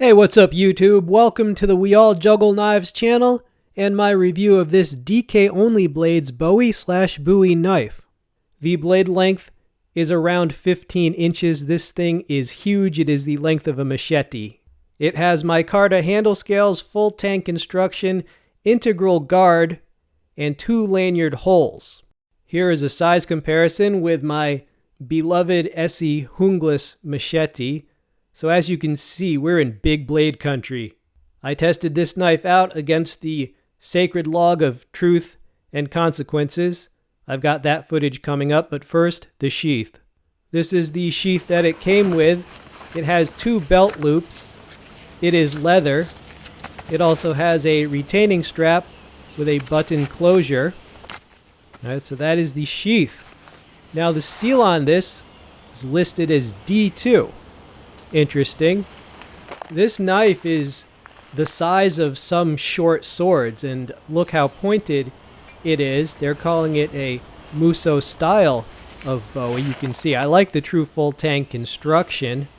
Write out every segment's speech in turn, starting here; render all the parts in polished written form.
Hey, what's up YouTube? Welcome to the We All Juggle Knives channel and my review of this DKONLY Blades Bowie/Bowie knife. The blade length is around 15 inches. This thing is huge. It is the length of a machete. It has micarta handle scales, full tank construction, integral guard, and 2 lanyard holes. Here is a size comparison with my beloved Essie Hungless machete. So as you can see, we're in big blade country. I tested this knife out against the sacred log of truth and consequences. I've got that footage coming up, but first, the sheath. This is the sheath that it came with. It has 2 belt loops. It is leather. It also has a retaining strap with a button closure. Alright, so that is the sheath. Now the steel on this is listed as D2. Interesting. This knife is the size of some short swords, and look how pointed it is. They're calling it a Musso style of Bowie. You can see I like the true full tank construction,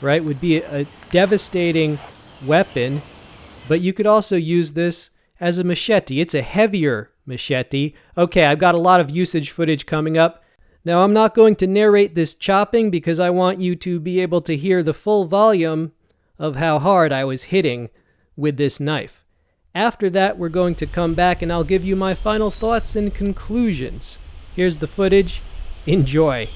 right? Would be a devastating weapon, but you could also use this as a machete. It's a heavier machete. Okay, I've got a lot of usage footage coming up. Now, I'm not going to narrate this chopping because I want you to be able to hear the full volume of how hard I was hitting with this knife. After that, we're going to come back and I'll give you my final thoughts and conclusions. Here's the footage. Enjoy.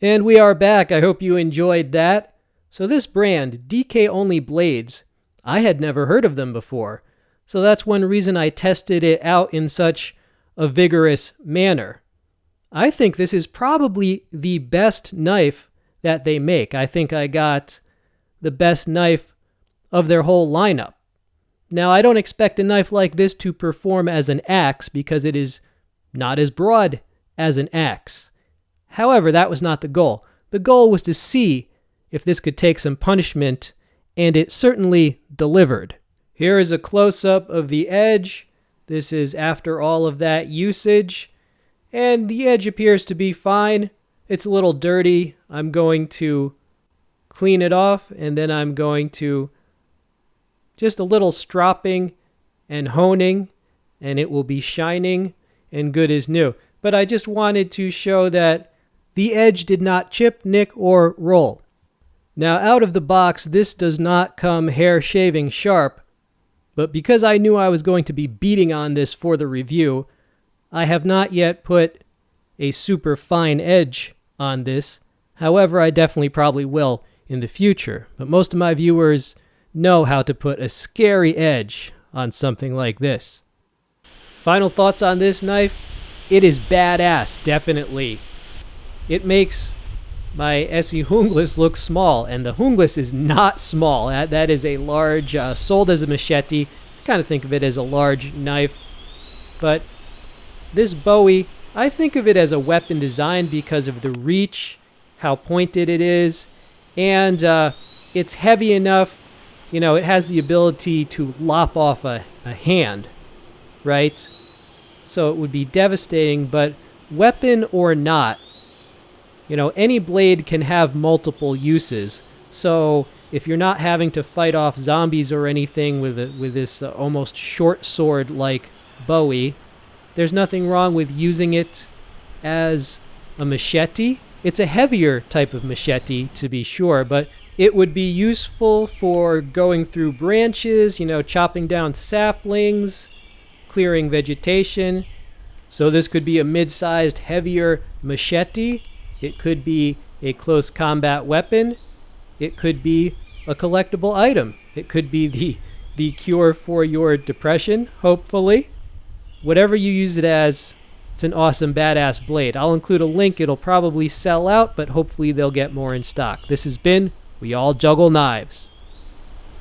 And we are back. I hope you enjoyed that. So this brand, DKONLY Blades, I had never heard of them before. So that's one reason I tested it out in such a vigorous manner. I think this is probably the best knife that they make. I think I got the best knife of their whole lineup. Now, I don't expect a knife like this to perform as an axe because it is not as broad as an axe. However, that was not the goal. The goal was to see if this could take some punishment, and it certainly delivered. Here is a close-up of the edge. This is after all of that usage, and the edge appears to be fine. It's a little dirty. I'm going to clean it off, and then I'm going to just a little stropping and honing, and it will be shining and good as new. But I just wanted to show that the edge did not chip, nick, or roll. Now, out of the box, this does not come hair shaving sharp, but because I knew I was going to be beating on this for the review, I have not yet put a super fine edge on this. However, I definitely probably will in the future. But most of my viewers know how to put a scary edge on something like this. Final thoughts on this knife? It is badass, definitely. It makes my SE Hungless look small, and the Hungless is not small. That is a large, sold as a machete. Kind of think of it as a large knife. But this Bowie, I think of it as a weapon design because of the reach, how pointed it is, and it's heavy enough. You know, it has the ability to lop off a hand, right? So it would be devastating, but weapon or not, you know, any blade can have multiple uses. So if you're not having to fight off zombies or anything with this almost short sword like Bowie, there's nothing wrong with using it as a machete. It's a heavier type of machete, to be sure, but it would be useful for going through branches, you know, chopping down saplings, clearing vegetation. So this could be a mid-sized, heavier machete. It could be a close combat weapon. It could be a collectible item. It could be the cure for your depression, hopefully. Whatever you use it as, it's an awesome, badass blade. I'll include a link. It'll probably sell out, but hopefully they'll get more in stock. This has been We All Juggle Knives.